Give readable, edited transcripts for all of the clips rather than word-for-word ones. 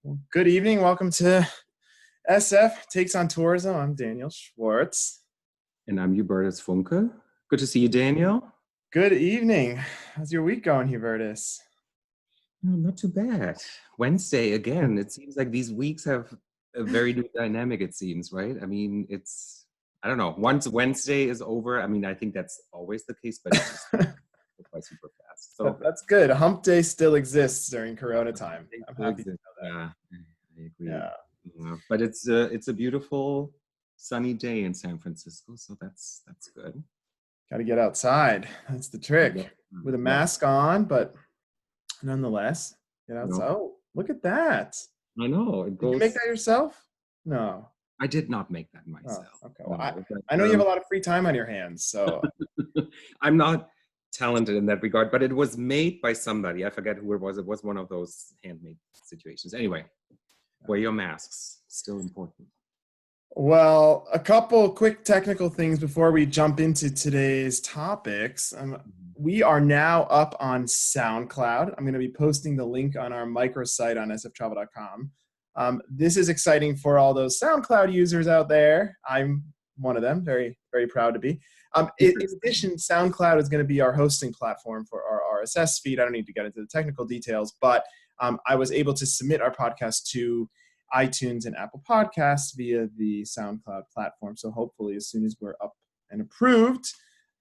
Well, good evening. Welcome to SF Takes on Tourism. I'm Daniel Schwartz. And I'm Hubertus Funke. Good to see you, Daniel. Good evening. How's your week going, Hubertus? Not too bad. Wednesday again. It seems like these weeks have a very new dynamic, it seems, right? I mean, I don't know. Once Wednesday is over, I mean, I think that's always the case, but it's just quite super fast. So That's good. Hump Day still exists during Corona time. I'm happy to know that. Yeah, I agree. Yeah. But it's a beautiful sunny day in San Francisco, so that's good. Got to get outside. That's the trick. With a mask on, but nonetheless, get outside. Oh, look at that. I know. Did you make that yourself? No. I did not make that myself. Oh, okay. Well, I know you have a lot of free time on your hands, so. I'm not talented in that regard, but it was made by somebody. I forget who it was. It was one of those handmade situations. Anyway, wear your masks. Still important. Well, a couple quick technical things before we jump into today's topics. We are now up on SoundCloud. I'm going to be posting the link on our microsite on sftravel.com. This is exciting for all those SoundCloud users out there. I'm one of them, very, very proud to be. In addition, SoundCloud is going to be our hosting platform for our RSS feed. I don't need to get into the technical details, but I was able to submit our podcast to iTunes and Apple Podcasts via the SoundCloud platform. So hopefully as soon as we're up and approved,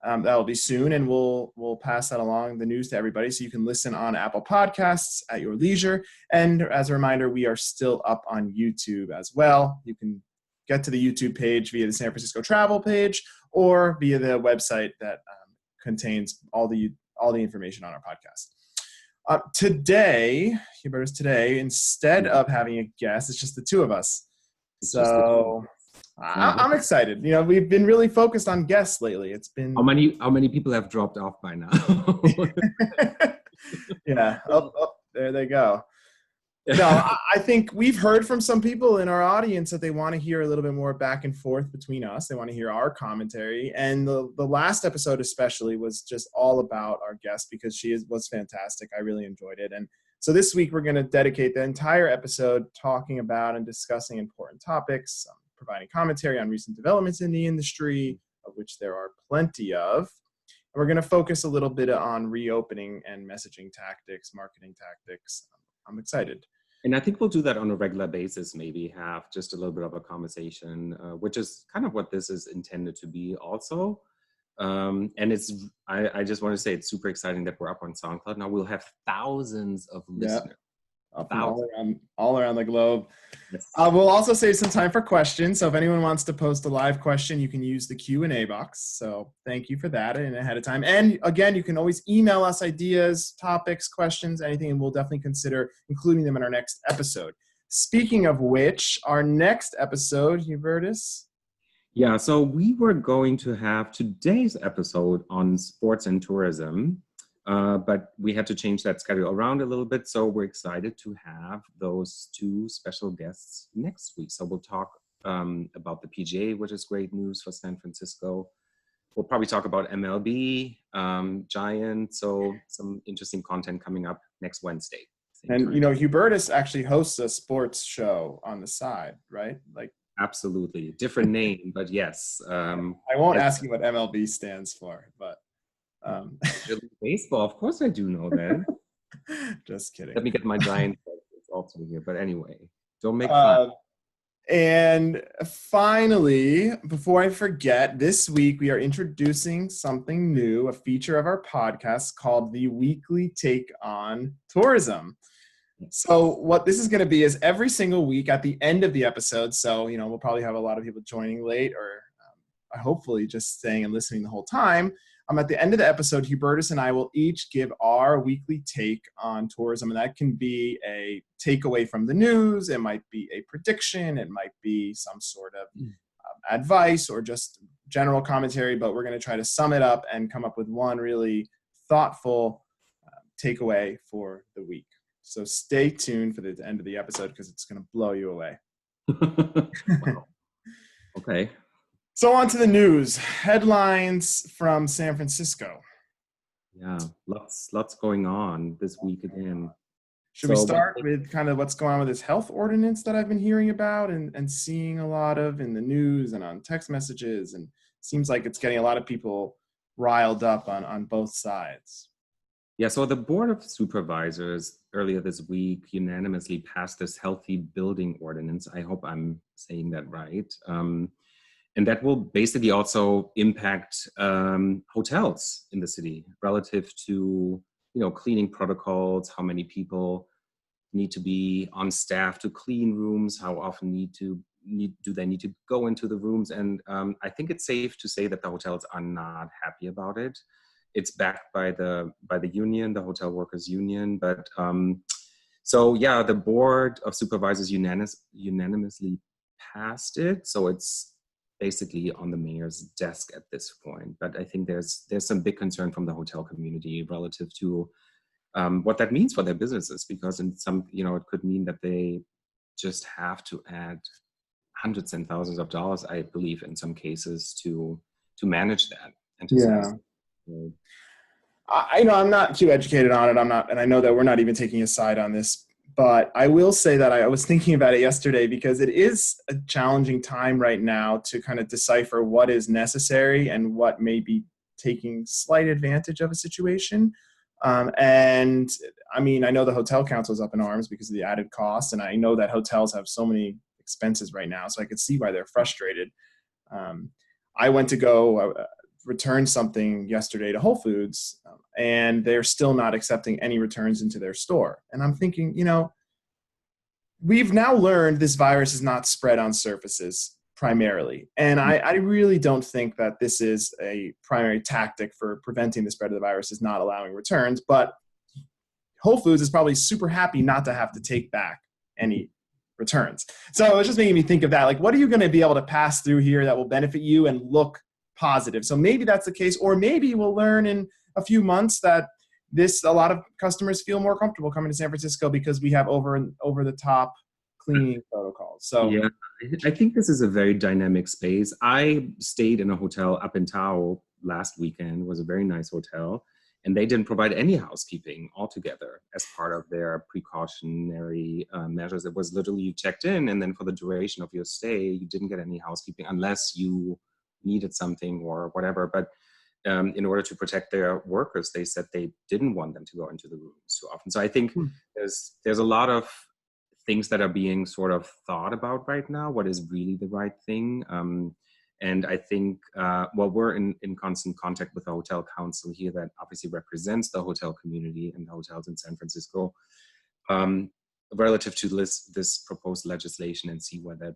that'll be soon, and we'll pass that along, the news, to everybody, so you can listen on Apple Podcasts at your leisure. And as a reminder, we are still up on YouTube as well. You can get to the YouTube page via the San Francisco travel page or via the website that contains all the information on our podcast. Today, instead of having a guest, it's just the two of us. So I'm excited. You know, we've been really focused on guests lately. It's been how many people have dropped off by now? Yeah. Oh, there they go. No, I think we've heard from some people in our audience that they want to hear a little bit more back and forth between us. They want to hear our commentary. And the last episode especially was just all about our guest because she was fantastic. I really enjoyed it. And so this week we're going to dedicate the entire episode talking about and discussing important topics, providing commentary on recent developments in the industry, of which there are plenty of. And we're going to focus a little bit on reopening and messaging tactics, marketing tactics. I'm excited. And I think we'll do that on a regular basis, maybe have just a little bit of a conversation, which is kind of what this is intended to be also. And I just want to say it's super exciting that we're up on SoundCloud. Now we'll have thousands of listeners. All around the globe. Yes. We'll also save some time for questions. So if anyone wants to post a live question, you can use the Q&A box. So thank you for that and ahead of time. And again, you can always email us ideas, topics, questions, anything, and we'll definitely consider including them in our next episode. Speaking of which, our next episode, Hubertus? Yeah, so we were going to have today's episode on sports and tourism. But we had to change that schedule around a little bit. So we're excited to have those two special guests next week. So we'll talk about the PGA, which is great news for San Francisco. We'll probably talk about MLB, Giant. So some interesting content coming up next Wednesday. And, you know, Hubertus actually hosts a sports show on the side, right? Like, absolutely. Different name, but yes. I won't ask you what MLB stands for, but. Baseball, of course I do know that. Just kidding. Let me get my Giant also here. But anyway, don't make fun. And finally, before I forget, this week we are introducing something new, a feature of our podcast called the Weekly Take on Tourism. So what this is going to be is every single week at the end of the episode. So, you know, we'll probably have a lot of people joining late or hopefully just staying and listening the whole time. At the end of the episode, Hubertus and I will each give our weekly take on tourism, and that can be a takeaway from the news. It might be a prediction. It might be some sort of advice or just general commentary, but we're going to try to sum it up and come up with one really thoughtful takeaway for the week. So stay tuned for the end of the episode because it's going to blow you away. Wow. Okay. So on to the news. Headlines from San Francisco. Yeah, lots going on this week again. Should we So what start with kind of what's going on with this health ordinance that I've been hearing about and seeing a lot of in the news and on text messages? And seems like it's getting a lot of people riled up on both sides. Yeah, so the Board of Supervisors earlier this week unanimously passed this healthy building ordinance. I hope I'm saying that right. And that will basically also impact hotels in the city relative to, cleaning protocols, how many people need to be on staff to clean rooms, how often do they need to go into the rooms. And I think it's safe to say that the hotels are not happy about it. It's backed by the union, the hotel workers union. But so yeah, the Board of Supervisors unanimously passed it. So it's basically on the mayor's desk at this point. But I think there's some big concern from the hotel community relative to what that means for their businesses, because in some, it could mean that they just have to add hundreds and thousands of dollars, I believe, in some cases to manage that and to Yeah. sustain. I'm not too educated on it. I'm not, and I know that we're not even taking a side on this, but I will say that I was thinking about it yesterday because it is a challenging time right now to kind of decipher what is necessary and what may be taking slight advantage of a situation. And I mean, I know the hotel council is up in arms because of the added cost, and I know that hotels have so many expenses right now, so I could see why they're frustrated. I went to go return something yesterday to Whole Foods, and they're still not accepting any returns into their store. And I'm thinking, we've now learned this virus is not spread on surfaces primarily. And I really don't think that this is a primary tactic for preventing the spread of the virus, is not allowing returns. But Whole Foods is probably super happy not to have to take back any returns. So it was just making me think of that. Like, what are you going to be able to pass through here that will benefit you and look positive? So maybe that's the case, or maybe we'll learn in a few months that a lot of customers feel more comfortable coming to San Francisco because we have over the top cleaning protocols. So Yeah, I think this is a very dynamic space. I stayed in a hotel up in Tao last weekend. It was a very nice hotel, and they didn't provide any housekeeping altogether as part of their precautionary measures. It was literally you checked in, and then for the duration of your stay, you didn't get any housekeeping unless you needed something or whatever. But in order to protect their workers, they said they didn't want them to go into the rooms too often. So I think there's a lot of things that are being sort of thought about right now, what is really the right thing. And I think, we're in constant contact with the hotel council here that obviously represents the hotel community and the hotels in San Francisco, relative to this proposed legislation, and see where that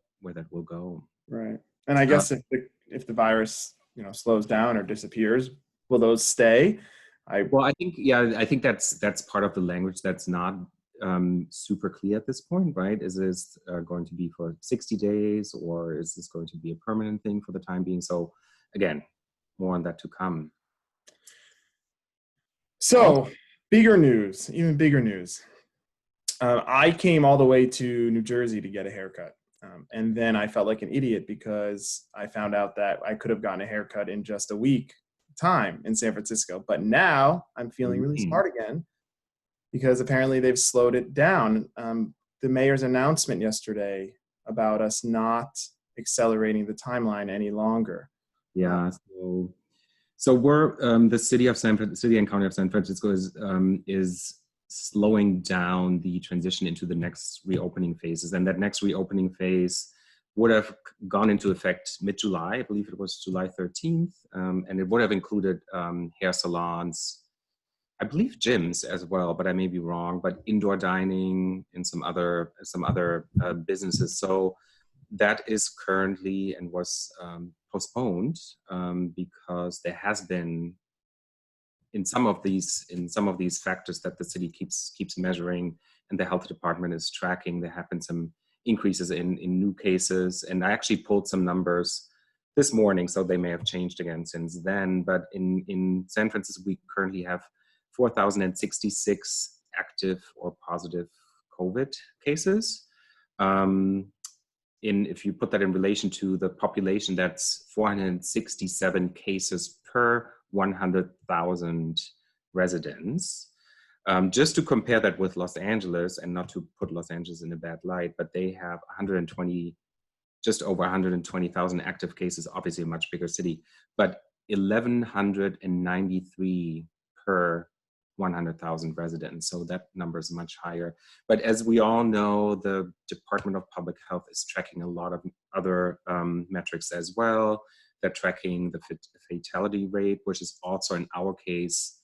will go. Right. And I guess if the virus, slows down or disappears, will those stay? I think that's part of the language that's not super clear at this point, right? Is this going to be for 60 days, or is this going to be a permanent thing for the time being? So again, more on that to come. So even bigger news. I came all the way to New Jersey to get a haircut. And then I felt like an idiot because I found out that I could have gotten a haircut in just a week time in San Francisco. But now I'm feeling really smart again because apparently they've slowed it down. The mayor's announcement yesterday about us not accelerating the timeline any longer. Yeah. So we're the city and county of San Francisco is slowing down the transition into the next reopening phases. And that next reopening phase would have gone into effect mid-July. I believe it was July 13th. And it would have included hair salons, I believe gyms as well, but I may be wrong, but indoor dining and some other businesses. So that is currently and was postponed because there has been in some of these factors that the city keeps measuring and the health department is tracking, there have been some increases in new cases. And I actually pulled some numbers this morning, so they may have changed again since then. But in San Francisco, we currently have 4,066 active or positive COVID cases. If you put that in relation to the population, that's 467 cases per 100,000 residents. Just to compare that with Los Angeles, and not to put Los Angeles in a bad light, but they have 120, just over 120,000 active cases, obviously a much bigger city, but 1,193 per 100,000 residents. So that number is much higher. But as we all know, the Department of Public Health is tracking a lot of other metrics as well. They're tracking the fatality rate, which is also in our case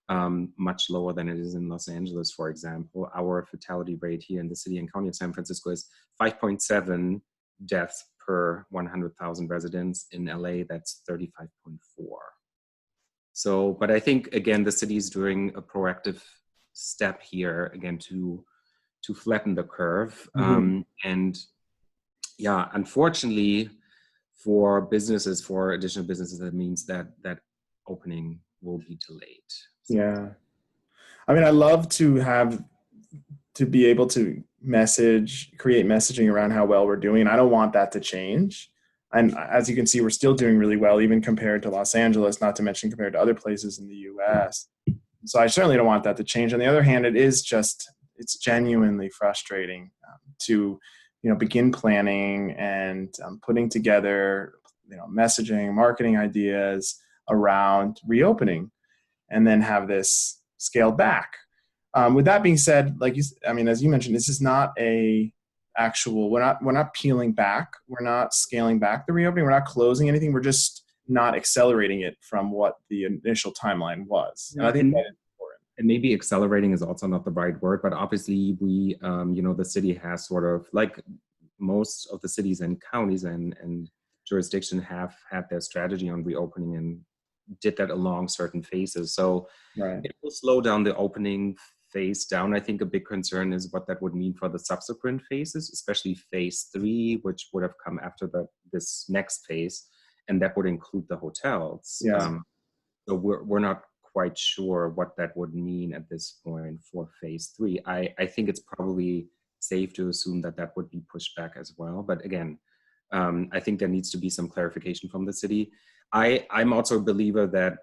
much lower than it is in Los Angeles, for example. Our fatality rate here in the city and county of San Francisco is 5.7 deaths per 100,000 residents. In LA, that's 35.4. So, but I think, again, the city is doing a proactive step here, again, to flatten the curve. And yeah, unfortunately, for businesses, for additional businesses, that means that opening will be delayed. So. Yeah. I mean, I love to be able to create messaging around how well we're doing. I don't want that to change. And as you can see, we're still doing really well, even compared to Los Angeles, not to mention compared to other places in the US. So I certainly don't want that to change. On the other hand, it's genuinely frustrating to, begin planning and putting together, messaging, marketing ideas around reopening, and then have this scaled back. With that being said, as you mentioned, this is not we're not peeling back. We're not scaling back the reopening. We're not closing anything. We're just not accelerating it from what the initial timeline was. And I think that is important. And maybe accelerating is also not the right word, but obviously we, the city has sort of, like most of the cities and counties and jurisdiction have had their strategy on reopening and did that along certain phases. So right. It will slow down the opening phase down. I think a big concern is what that would mean for the subsequent phases, especially phase 3, which would have come after this next phase, and that would include the hotels. Yeah. So we're not quite sure what that would mean at this point for phase 3. I think it's probably safe to assume that would be pushed back as well. But again, I think there needs to be some clarification from the city. I'm also a believer that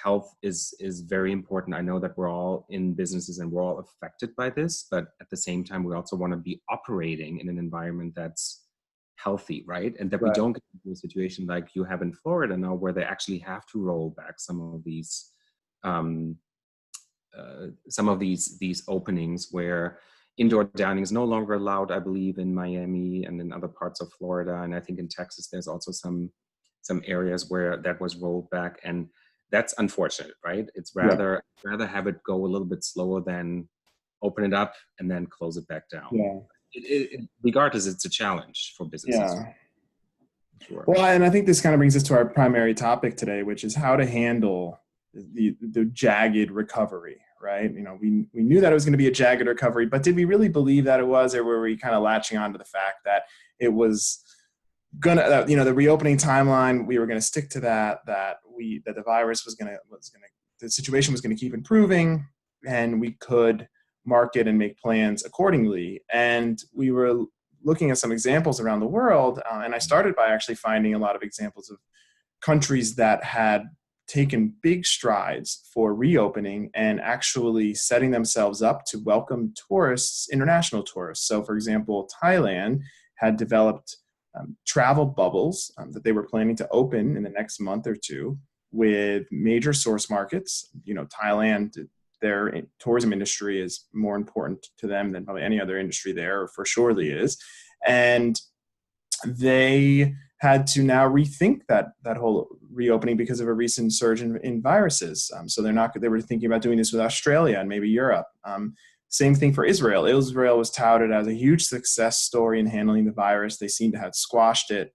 health is very important. I know that we're all in businesses and we're all affected by this, but at the same time, we also want to be operating in an environment that's healthy, right? And that we don't get into a situation like you have in Florida now, where they actually have to roll back some of these openings, where indoor dining is no longer allowed, I believe, in Miami and in other parts of Florida. And I think in Texas, there's also some areas where that was rolled back. And that's unfortunate, right? It's rather have it go a little bit slower than open it up and then close it back down. Yeah. Regardless, it's a challenge for businesses. Yeah. Sure. Well, and I think this kind of brings us to our primary topic today, which is how to handle the jagged recovery, right? We knew that it was going to be a jagged recovery, but did we really believe that it was, or were we kind of latching on to the fact that it was gonna, the reopening timeline, we were going to stick to that the virus the situation was going to keep improving, and we could market and make plans accordingly. And we were looking at some examples around the world, and I started by actually finding a lot of examples of countries that had taken big strides for reopening and actually setting themselves up to welcome international tourists. So, for example, Thailand had developed travel bubbles that they were planning to open in the next month or two with major source markets. Thailand, their tourism industry is more important to them than probably any other industry there, or for surely is. And they had to now rethink that whole reopening because of a recent surge in viruses. So they were thinking about doing this with Australia and maybe Europe. Same thing for Israel. Israel was touted as a huge success story in handling the virus. They seem to have squashed it.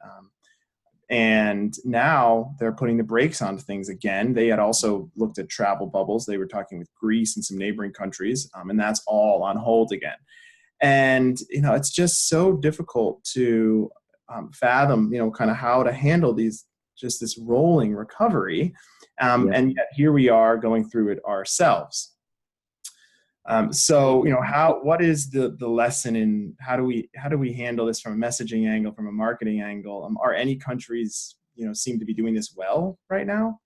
And now they're putting the brakes on things again. They had also looked at travel bubbles. They were talking with Greece and some neighboring countries, and that's all on hold again. And, it's just so difficult to fathom, kind of how to handle this rolling recovery. And yet here we are going through it ourselves. What is the lesson in how do we handle this from a messaging angle, from a marketing angle? Are any countries, seem to be doing this well right now?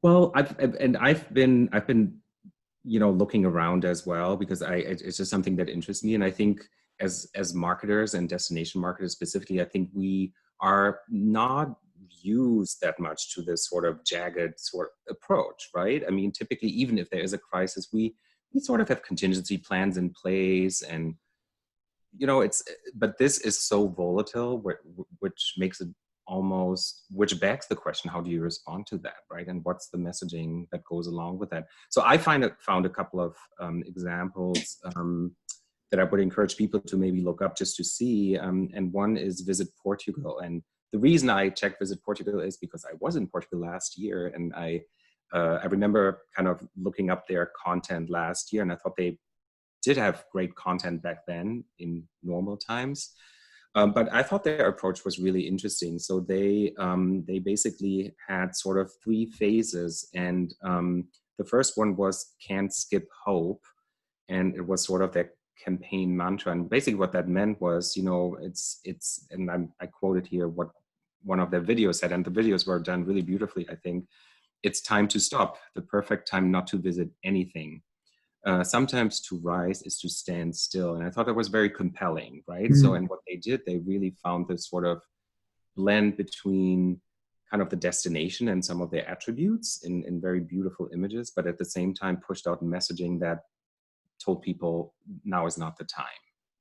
Well, I've been looking around as well, because it's just something that interests me. And I think as marketers and destination marketers specifically, I think we are not used that much to this sort of jagged sort of approach, right? I mean, typically, even if there is a crisis, we sort of have contingency plans in place, and it's, but this is so volatile, which makes it almost, which begs the question, how do you respond to that, right? And what's the messaging that goes along with that? So I found a couple of examples that I would encourage people to maybe look up just to see. And one is Visit Portugal. And the reason I checked Visit Portugal is because I was in Portugal last year, and I remember kind of looking up their content last year, and I thought they did have great content back then in normal times. But I thought their approach was really interesting. So they basically had sort of three phases, and the first one was "Can't Skip Hope," and it was sort of their campaign mantra. And basically, what that meant was, it's, and I quoted here what one of their videos said, and the videos were done really beautifully, I think. It's time to stop, the perfect time not to visit anything. Sometimes to rise is to stand still. And I thought that was very compelling, right? So, and what they did, they really found this sort of blend between kind of the destination and some of their attributes in very beautiful images, but at the same time pushed out messaging that told people now is not the time.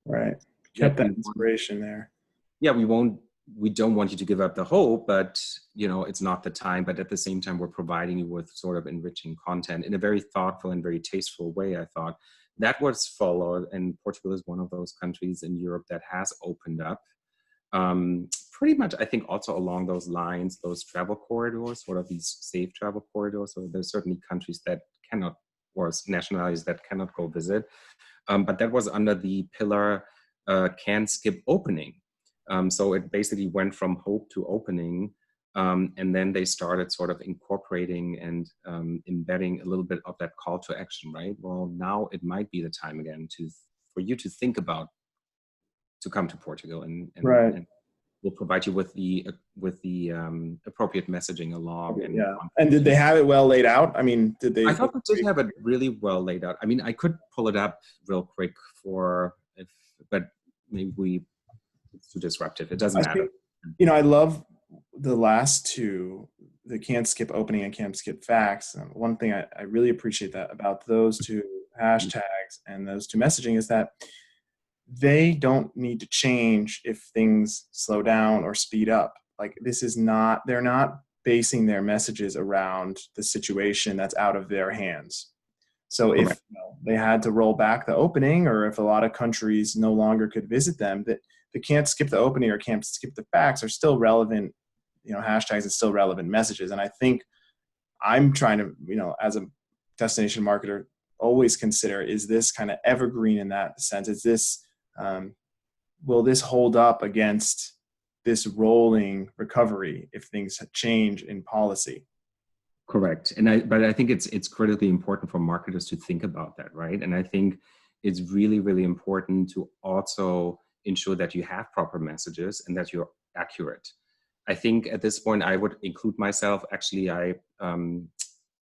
Right. Kept that inspiration there. Yeah, we don't want you to give up the hope, but it's not the time. But at the same time, we're providing you with sort of enriching content in a very thoughtful and very tasteful way. I thought that was followed, and Portugal is one of those countries in Europe that has opened up. Pretty much, I think, also along those lines, those travel corridors, sort of these safe travel corridors. So there's certainly countries that cannot, or nationalities that cannot go visit. But that was under the pillar "Can't Skip Opening." So it basically went from hope to opening, and then they started sort of incorporating and embedding a little bit of that call to action, right? Well, now it might be the time again for you to think about to come to Portugal, and we'll provide you with the appropriate messing along. And did they have it well laid out? I mean, did they? I thought they did have it really well laid out. I mean, I could pull it up real quick but maybe it's too disruptive. It doesn't matter. I love the last two, the Can't Skip Opening and Can't Skip Facts. One thing I really appreciate that about those two hashtags and those two messaging is that they don't need to change if things slow down or speed up. Like they're not basing their messages around the situation that's out of their hands. So if they had to roll back the opening, or if a lot of countries no longer could visit them, that they can't skip the opening or can't skip the facts are still relevant, hashtags and still relevant messages. And I think I'm trying to, as a destination marketer, always consider, is this kind of evergreen in that sense? Is this, will this hold up against this rolling recovery if things change in policy? Correct. But I think it's critically important for marketers to think about that, right? And I think it's really, really important to also ensure that you have proper messages and that you're accurate. I think at this point, I would include myself. Actually,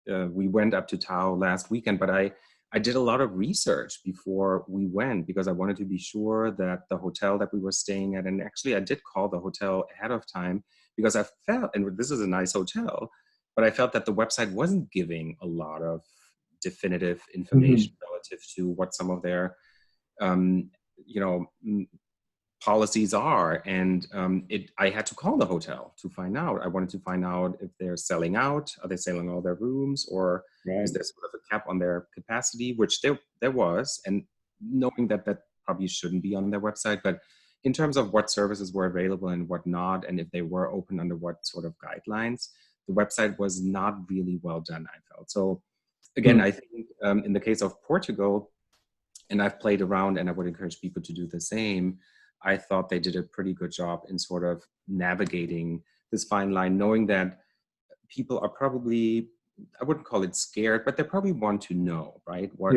we went up to Tao last weekend, but I did a lot of research before we went because I wanted to be sure that the hotel that we were staying at, and actually I did call the hotel ahead of time because I felt, and this is a nice hotel, but I felt that the website wasn't giving a lot of definitive information relative to what some of their, policies are. And I had to call the hotel to find out. I wanted to find out if they're selling out. Are they selling all their rooms, or is there sort of a cap on their capacity, which there was, and knowing that probably shouldn't be on their website. But in terms of what services were available and what not, and if they were open under what sort of guidelines, the website was not really well done, I felt. So again, I think in the case of Portugal, and I've played around, and I would encourage people to do the same, I thought they did a pretty good job in sort of navigating this fine line, knowing that people are probably, I wouldn't call it scared, but they probably want to know, right? What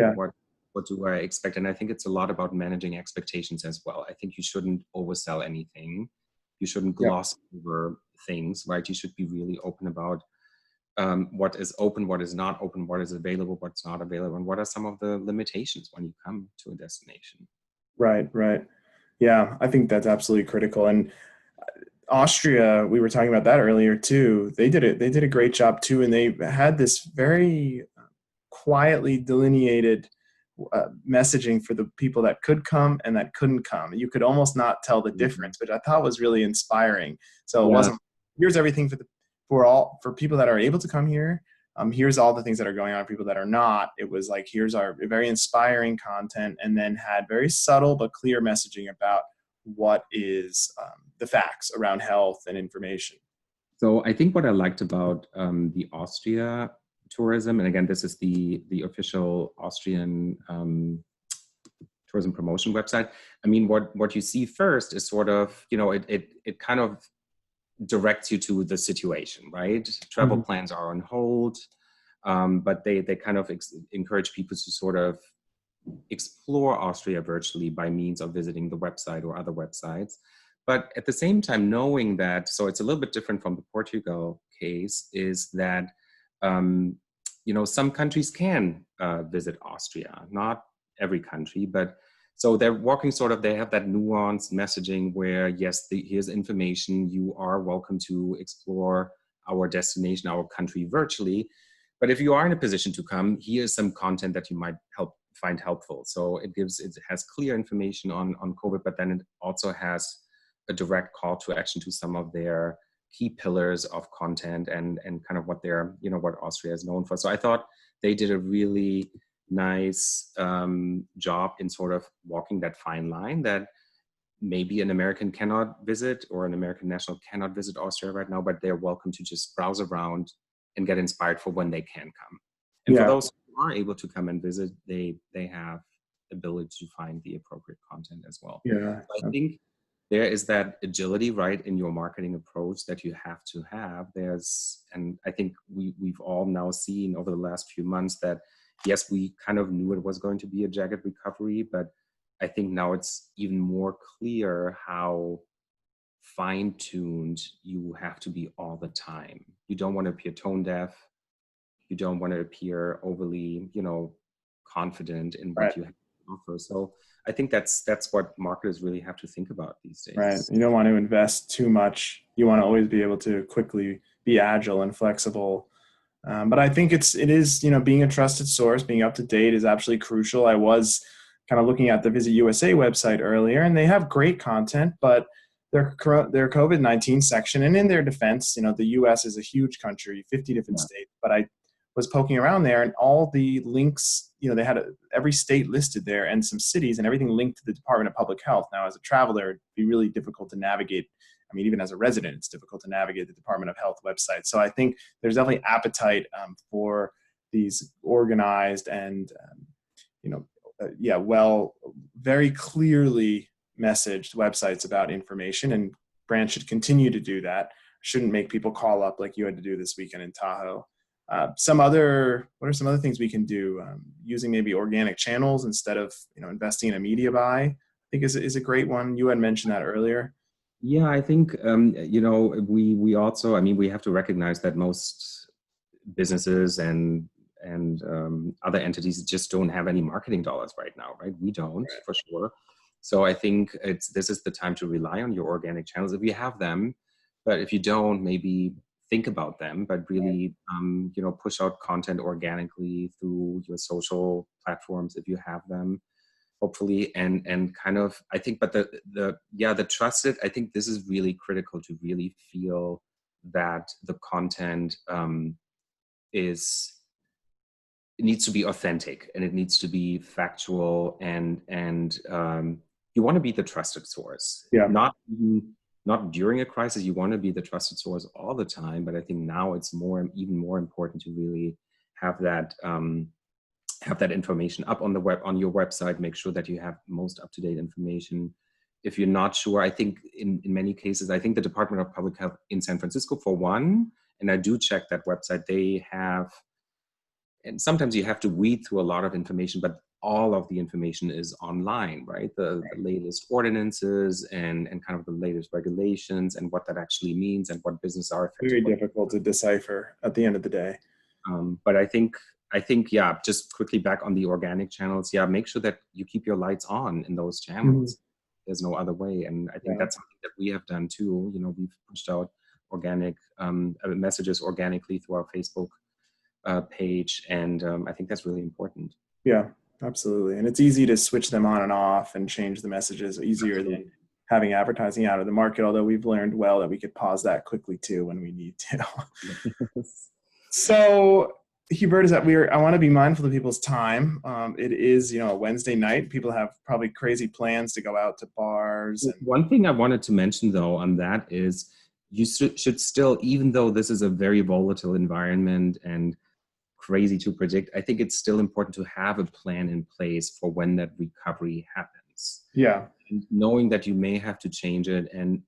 do I expect? And I think it's a lot about managing expectations as well. I think you shouldn't oversell anything. You shouldn't gloss over things, right? You should be really open about what is open, what is not open, what is available, what's not available, and what are some of the limitations when you come to a destination. Right, right. Yeah, I think that's absolutely critical. And Austria, we were talking about that earlier too. They did a great job too, and they had this very quietly delineated messaging for the people that could come and that couldn't come. You could almost not tell the difference, which I thought was really inspiring. So it Yeah. wasn't, here's everything for people that are able to come here. Here's all the things that are going on for people that are not. It was like, here's our very inspiring content, and then had very subtle but clear messaging about what is the facts around health and information. So I think what I liked about the Austria tourism, and again, this is the official Austrian tourism promotion website. I mean, what you see first is sort of, it kind of directs you to the situation, right? Travel plans are on hold, but they kind of encourage people to sort of explore Austria virtually by means of visiting the website or other websites. But at the same time, knowing that, so it's a little bit different from the Portugal case, is that, some countries can visit Austria, not every country, but so they're walking they have that nuanced messaging where, yes, here's information, you are welcome to explore our destination, our country virtually. But if you are in a position to come, here's some content that you might find helpful. So it has clear information on COVID, but then it also has a direct call to action to some of their key pillars of content and kind of what what Austria is known for. So I thought they did a really nice job in sort of walking that fine line that maybe an American cannot visit, or an American national cannot visit Austria right now, but they're welcome to just browse around and get inspired for when they can come. And for those who are able to come and visit, they have the ability to find the appropriate content as well. Yeah. So I think there is that agility, right, in your marketing approach that you have to have. And I think we've all now seen over the last few months that, yes, we kind of knew it was going to be a jagged recovery, but I think now it's even more clear how fine-tuned you have to be all the time. You don't want to appear tone deaf. You don't want to appear overly, confident in what you have to offer. So I think that's what marketers really have to think about these days. Right. You don't want to invest too much. You want to always be able to quickly be agile and flexible. But I think it is, being a trusted source, being up to date is absolutely crucial. I was kind of looking at the Visit USA website earlier, and they have great content, but their COVID-19 section, and in their defense, the US is a huge country, 50 different states, but I was poking around there, and all the links, they had every state listed there and some cities, and everything linked to the Department of Public Health. Now, as a traveler, it'd be really difficult to navigate. I mean, even as a resident, it's difficult to navigate the Department of Health website. So I think there's definitely appetite for these organized and, very clearly messaged websites about information, and brands should continue to do that. Shouldn't make people call up like you had to do this weekend in Tahoe. What are some other things we can do? Using maybe organic channels instead of investing in a media buy, I think is a great one. You had mentioned that earlier. Yeah, I think we also, we have to recognize that most businesses and other entities just don't have any marketing dollars right now, right? We don't, for sure. So I think this is the time to rely on your organic channels if you have them. But if you don't, maybe think about them, but really, push out content organically through your social platforms if you have them, hopefully, and kind of, I think, but the trusted, I think this is really critical to really feel that the content it needs to be authentic, and it needs to be factual, and you want to be the trusted source. Yeah. Not during a crisis, you want to be the trusted source all the time, but I think now it's even more important to really have that information up on your website. Make sure that you have most up-to-date information. If you're not sure, I think in many cases, I think the Department of Public Health in San Francisco, for one, and I do check that website, they have, and sometimes you have to weed through a lot of information, but all of the information is online, right? The latest ordinances and kind of the latest regulations and what that actually means and what businesses are Very affected. difficult to decipher at the end of the day. But I think, yeah, just quickly back on the organic channels, yeah, make sure that you keep your lights on in those channels. There's no other way. And I think that's something that we have done too. You know, we've pushed out organic messages organically through our Facebook page. And I think that's really important. Yeah, absolutely. And it's easy to switch them on and off and change the messages easier than having advertising out of the market, although we've learned well that we could pause that quickly too when we need to. So, Hubert, I want to be mindful of people's time. It is, a Wednesday night. People have probably crazy plans to go out to bars. And one thing I wanted to mention though on that is you should still, even though this is a very volatile environment and crazy to predict, I think it's still important to have a plan in place for when that recovery happens. Yeah. And knowing that you may have to change it and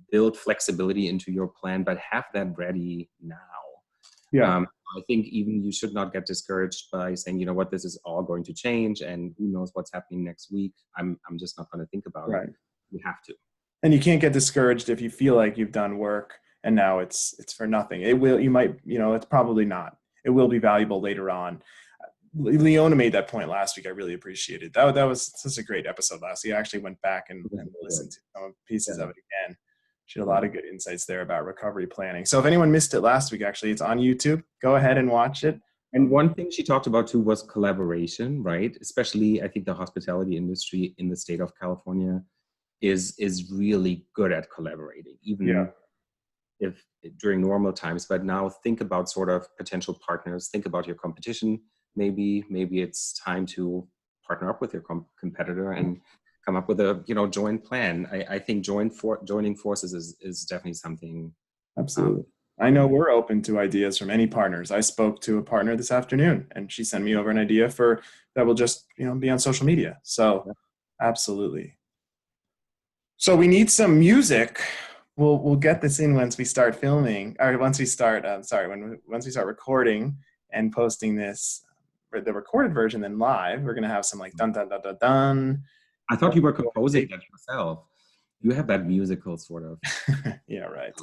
build flexibility into your plan, but have that ready now. Yeah. I think even you should not get discouraged by saying, you know what, this is all going to change and who knows what's happening next week. I'm just not going to think about it. You have to. And you can't get discouraged if you feel like you've done work and now it's for nothing. It's probably not. It will be valuable later on. Leona made that point last week. I really appreciated that. That was such a great episode last week. I actually went back and listened to some pieces of it again. She had a lot of good insights there about recovery planning. So if anyone missed it last week, actually, it's on YouTube. Go ahead and watch it. And one thing she talked about too was collaboration, right? Especially, I think the hospitality industry in the state of California is really good at collaborating, even if during normal times. But now think about sort of potential partners. Think about your competition. Maybe it's time to partner up with your competitor and come up with a joint plan. I think joining forces is definitely something. Absolutely. I know we're open to ideas from any partners. I spoke to a partner this afternoon and she sent me over an idea that will just be on social media. So absolutely. So we need some music. We'll get this in once we start filming, or once we start recording and posting this, the recorded version, then live. We're gonna have some like dun dun dun dun dun. I thought you were composing that yourself. You have that musical sort of. Yeah, right.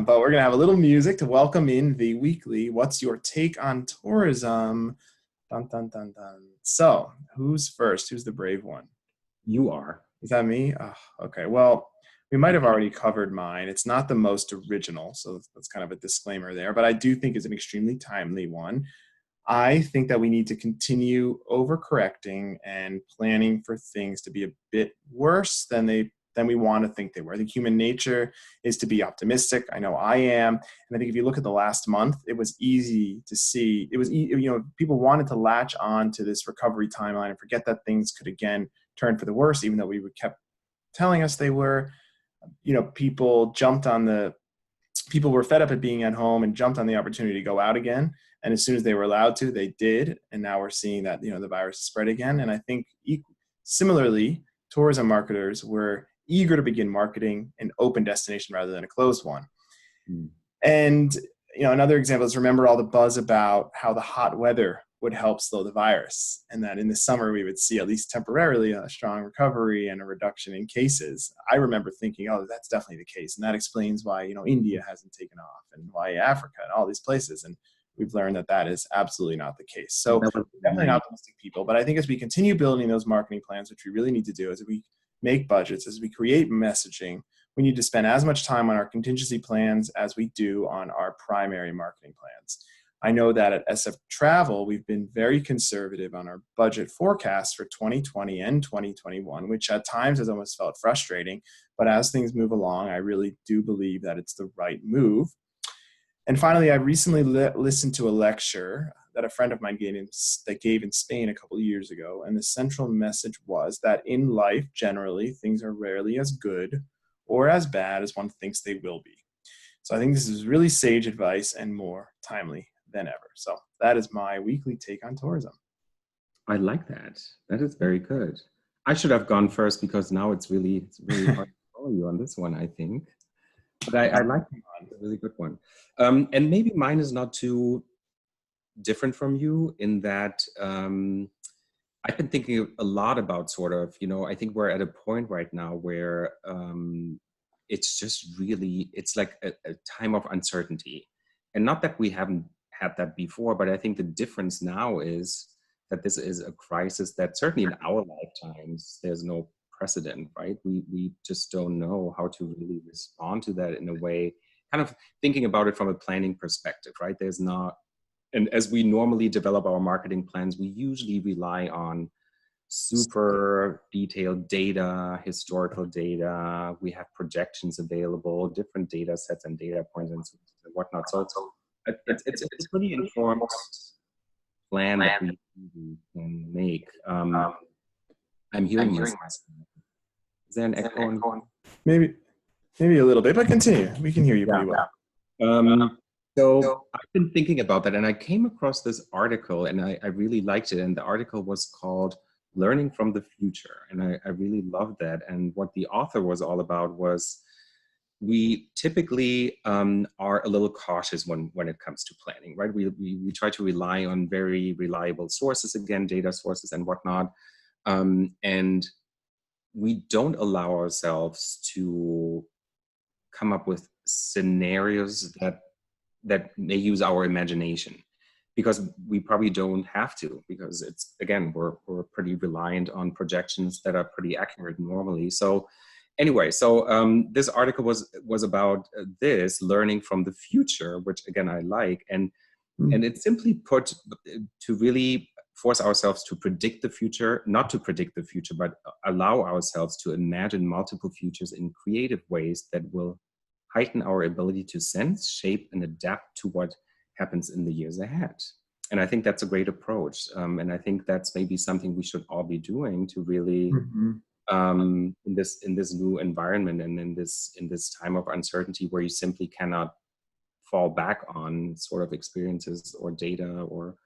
But we're gonna have a little music to welcome in the weekly "What's Your Take on Tourism?" Dun dun dun dun. So, who's first? Who's the brave one? You are. Is that me? Oh, okay. Well, we might have already covered mine. It's not the most original, so that's kind of a disclaimer there. But I do think it's an extremely timely one. I think that we need to continue overcorrecting and planning for things to be a bit worse than we want to think they were. I think human nature is to be optimistic. I know I am. And I think if you look at the last month, it was easy to see. It was, people wanted to latch on to this recovery timeline and forget that things could again turn for the worse, even though we kept telling us they were. People were fed up at being at home and jumped on the opportunity to go out again. And as soon as they were allowed to, they did. And now we're seeing that, the virus spread again. And I think similarly, tourism marketers were eager to begin marketing an open destination rather than a closed one. And, another example is remember all the buzz about how the hot weather would help slow the virus, and that in the summer we would see, at least temporarily, a strong recovery and a reduction in cases. I remember thinking, oh, that's definitely the case. And that explains why, India hasn't taken off and why Africa and all these places. And we've learned that is absolutely not the case. So definitely not optimistic people. But I think as we continue building those marketing plans, which we really need to do, as we make budgets, as we create messaging, we need to spend as much time on our contingency plans as we do on our primary marketing plans. I know that at SF Travel, we've been very conservative on our budget forecasts for 2020 and 2021, which at times has almost felt frustrating. But as things move along, I really do believe that it's the right move. And finally, I recently listened to a lecture that a friend of mine gave in Spain a couple of years ago. And the central message was that in life, generally, things are rarely as good or as bad as one thinks they will be. So I think this is really sage advice and more timely than ever. So that is my weekly take on tourism. I like that. That is very good. I should have gone first because now it's really hard to follow you on this one, I think. But I like it. It's a really good one. And maybe mine is not too different from you in that I've been thinking a lot about sort of, I think we're at a point right now where it's just really, it's like a time of uncertainty. And not that we haven't had that before, but I think the difference now is that this is a crisis that certainly in our lifetimes, there's no precedent, right? We just don't know how to really respond to that in a way, kind of thinking about it from a planning perspective, right? There's not, and as we normally develop our marketing plans, we usually rely on super detailed data, historical data. We have projections available, different data sets and data points and whatnot. So it's a pretty informed plan that we can make. I'm hearing myself. Is there an echo? Maybe a little bit, but continue. We can hear you pretty well. So I've been thinking about that, and I came across this article, and I really liked it. And the article was called "Learning from the Future," and I really loved that. And what the author was all about was, we typically are a little cautious when it comes to planning, right? We try to rely on very reliable sources, again, data sources and whatnot, and we don't allow ourselves to come up with scenarios that may use our imagination, because we probably don't have to, because it's, again, we're pretty reliant on projections that are pretty accurate normally. So anyway, this article was about this, learning from the future, which again I like, and it's simply put to really force ourselves to predict the future, not to predict the future, but allow ourselves to imagine multiple futures in creative ways that will heighten our ability to sense, shape, and adapt to what happens in the years ahead. And I think that's a great approach. And I think that's maybe something we should all be doing to really, in this new environment and in this time of uncertainty, where you simply cannot fall back on sort of experiences or data or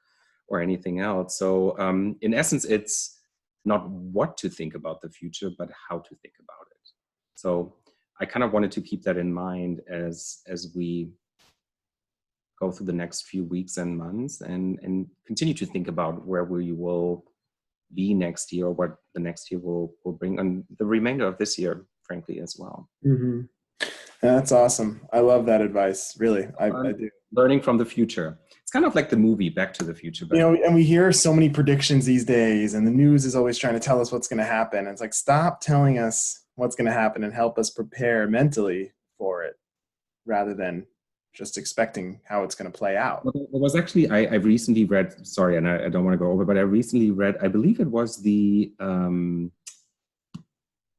anything else. So in essence, it's not what to think about the future, but how to think about it. So I kind of wanted to keep that in mind as we go through the next few weeks and months, and continue to think about where we will be next year, or what the next year will bring, and the remainder of this year, frankly, as well. That's awesome. I love that advice. Really, I do. Learning from the future. It's kind of like the movie Back to the Future. But and we hear so many predictions these days, and the news is always trying to tell us what's going to happen. And it's like, stop telling us what's going to happen and help us prepare mentally for it, rather than just expecting how it's going to play out. Well, it was actually, I recently read, sorry, and I don't want to go over, but I recently read, I believe it was the,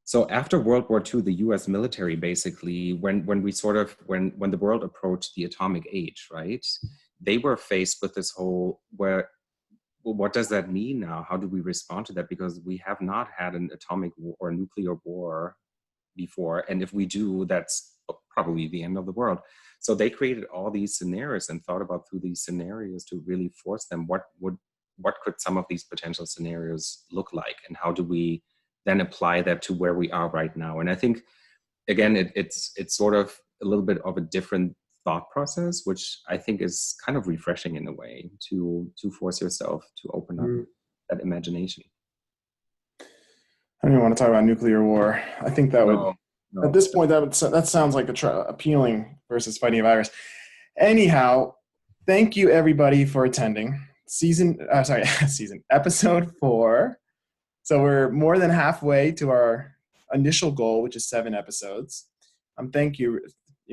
so after World War II, the US military basically, when the world approached the atomic age, right? They were faced with this whole, what does that mean now? How do we respond to that? Because we have not had an atomic war or nuclear war before. And if we do, that's probably the end of the world. So they created all these scenarios and thought about through these scenarios to really force them, what could some of these potential scenarios look like? And how do we then apply that to where we are right now? And I think, again, it's sort of a little bit of a different thought process, which I think is kind of refreshing in a way, to force yourself to open up that imagination. I don't even want to talk about nuclear war. I think that would, at this point, that sounds like appealing versus fighting a virus. Anyhow, thank you everybody for attending episode 4. So we're more than halfway to our initial goal, which is 7 episodes. Thank you.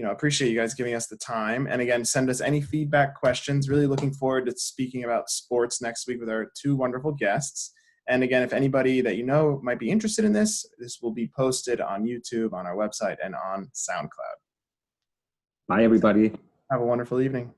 Appreciate you guys giving us the time. And again, send us any feedback, questions. Really looking forward to speaking about sports next week with our 2 wonderful guests. And again, if anybody that you know might be interested in this will be posted on YouTube, on our website, and on SoundCloud. Bye, everybody. Have a wonderful evening.